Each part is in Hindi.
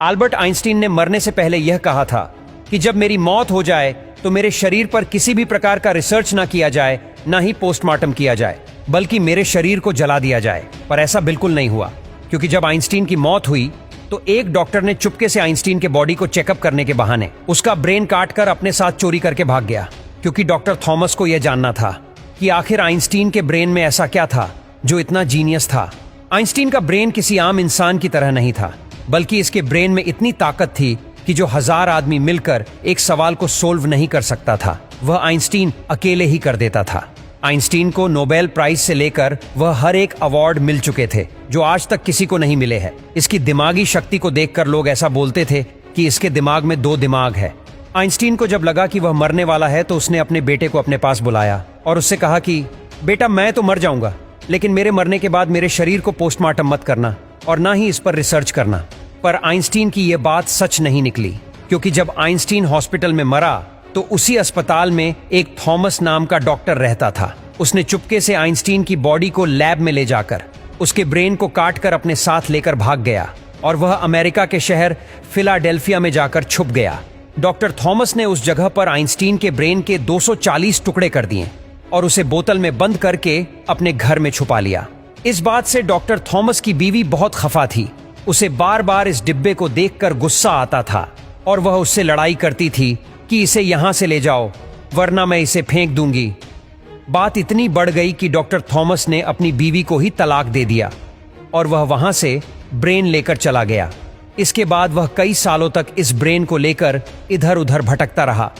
अल्बर्ट आइंस्टीन ने मरने से पहले यह कहा था कि जब मेरी मौत हो जाए तो मेरे शरीर पर किसी भी प्रकार का रिसर्च ना किया जाए, ना ही पोस्टमार्टम किया जाए, बल्कि मेरे शरीर को जला दिया जाए। पर ऐसा बिल्कुल नहीं हुआ, क्योंकि जब आइंस्टीन की मौत हुई तो एक डॉक्टर ने चुपके से आइंस्टीन के बॉडी को चेकअप करने के बहाने उसका ब्रेन काट कर अपने साथ चोरी करके भाग गया, क्योंकि डॉक्टर थॉमस को यह जानना था कि आखिर आइंस्टीन के ब्रेन में ऐसा क्या था जो इतना जीनियस था। आइंस्टीन का ब्रेन किसी आम इंसान की तरह नहीं था, बल्कि इसके ब्रेन में इतनी ताकत थी कि जो 1000 आदमी मिलकर एक सवाल को सोल्व नहीं कर सकता था, वह आइंस्टीन अकेले ही कर देता था। आइंस्टीन को नोबेल प्राइज से लेकर वह हर एक अवार्ड मिल चुके थे जो आज तक किसी को नहीं मिले हैं। इसकी दिमागी शक्ति को देखकर लोग ऐसा बोलते थे कि इसके दिमाग में 2 दिमाग है। आइंस्टीन को जब लगा कि वह मरने वाला है तो उसने अपने बेटे को अपने पास बुलाया और उससे कहा कि बेटा, मैं तो मर जाऊंगा, लेकिन मेरे मरने के बाद मेरे शरीर को पोस्टमार्टम मत करना और ना ही इस पर रिसर्च करना। पर आइंस्टीन की यह बात सच नहीं निकली, क्योंकि जब आइंस्टीन हॉस्पिटल में मरा तो उसी अस्पताल में एक थॉमस नाम का डॉक्टर रहता था। उसने चुपके से आइंस्टीन की बॉडी को लैब में ले जाकर उसके ब्रेन को काट कर अपने साथ लेकर भाग गया और वह अमेरिका के शहर फिलाडेल्फिया में जाकर छुप गया। डॉक्टर थॉमस ने उस जगह पर आइंस्टीन के ब्रेन के 240 टुकड़े कर दिए और उसे बोतल में बंद करके अपने घर में छुपा लिया। इस बात से डॉक्टर थॉमस की बीवी बहुत खफा थी। उसे बार बार इस डिब्बे को देखकर गुस्सा आता था और वह उससे लड़ाई करती थी कि इसे यहां से ले जाओ, वरना मैं इसे फेंक दूंगी। बात इतनी बढ़ गई कि डॉक्टर थॉमस ने अपनी बीवी को ही तलाक दे दिया और वह वहां से ब्रेन लेकर चला गया। इसके बाद वह कई सालों तक इस ब्रेन को लेकर इधर उधर भटकता रहा,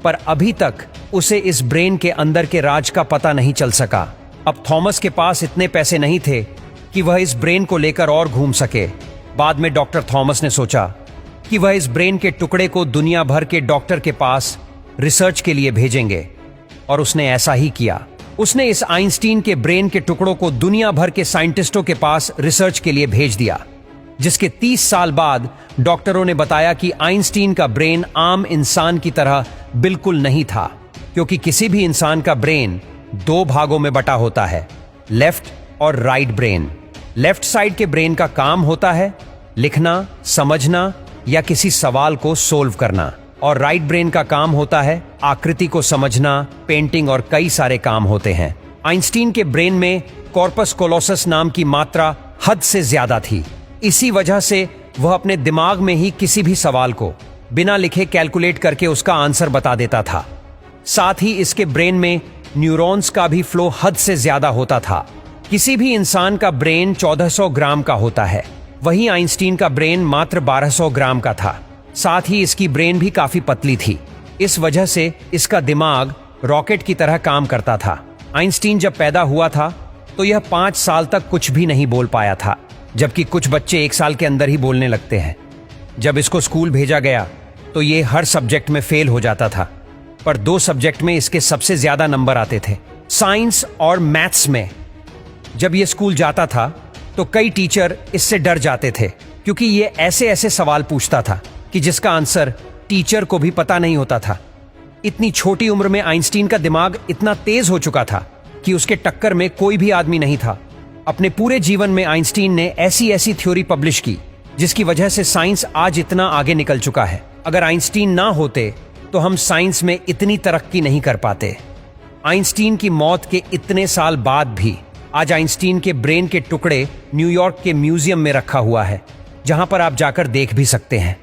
पर अभी तक उसे इस ब्रेन के अंदर के राज का पता नहीं चल सका। अब थॉमस के पास इतने पैसे नहीं थे कि वह इस ब्रेन को लेकर और घूम सके। बाद में डॉक्टर थॉमस ने सोचा कि वह इस ब्रेन के टुकड़े को दुनिया भर के डॉक्टर के पास रिसर्च के लिए भेजेंगे, और उसने ऐसा ही किया। उसने इस आइंस्टीन के ब्रेन के टुकड़ों को दुनिया भर के साइंटिस्टों के पास रिसर्च के लिए भेज दिया, जिसके 30 साल बाद डॉक्टरों ने बताया कि आइंस्टीन का ब्रेन आम इंसान की तरह बिल्कुल नहीं था, क्योंकि किसी भी इंसान का ब्रेन 2 भागों में बटा होता है, लेफ्ट और राइट ब्रेन। लेफ्ट साइड के ब्रेन का काम होता है लिखना, समझना या किसी सवाल को सोल्व करना, और राइट ब्रेन का काम होता है आकृति को समझना, पेंटिंग और कई सारे काम होते हैं। आइंस्टीन के ब्रेन में कॉर्पस कोलोसस नाम की मात्रा हद से ज्यादा थी। इसी वजह से वह अपने दिमाग में ही किसी भी सवाल को बिना लिखे कैलकुलेट करके उसका आंसर बता देता था। साथ ही इसके ब्रेन में न्यूरॉन्स का भी फ्लो हद से ज्यादा होता था। किसी भी इंसान का ब्रेन 1400 ग्राम का होता है, वहीं आइंस्टीन का ब्रेन मात्र 1200 ग्राम का था। साथ ही इसकी ब्रेन भी काफी पतली थी। इस वजह से इसका दिमाग रॉकेट की तरह काम करता था। आइंस्टीन जब पैदा हुआ था तो यह 5 साल तक कुछ भी नहीं बोल पाया था, जबकि कुछ बच्चे 1 साल के अंदर ही बोलने लगते हैं। जब इसको स्कूल भेजा गया तो ये हर सब्जेक्ट में फेल हो जाता था, पर 2 सब्जेक्ट में इसके सबसे ज्यादा नंबर आते थे, साइंस और मैथ्स में। जब ये स्कूल जाता था तो कई टीचर इससे डर जाते थे, क्योंकि ये ऐसे ऐसे सवाल पूछता था कि जिसका आंसर टीचर को भी पता नहीं होता था। इतनी छोटी उम्र में आइंस्टीन का दिमाग इतना तेज हो चुका था कि उसके टक्कर में कोई भी आदमी नहीं था। अपने पूरे जीवन में आइंस्टीन ने ऐसी ऐसी थ्योरी पब्लिश की जिसकी वजह से साइंस आज इतना आगे निकल चुका है। अगर आइंस्टीन ना होते तो हम साइंस में इतनी तरक्की नहीं कर पाते। आइंस्टीन की मौत के इतने साल बाद भी आज आइंस्टीन के ब्रेन के टुकड़े न्यूयॉर्क के म्यूजियम में रखा हुआ है, जहां पर आप जाकर देख भी सकते हैं।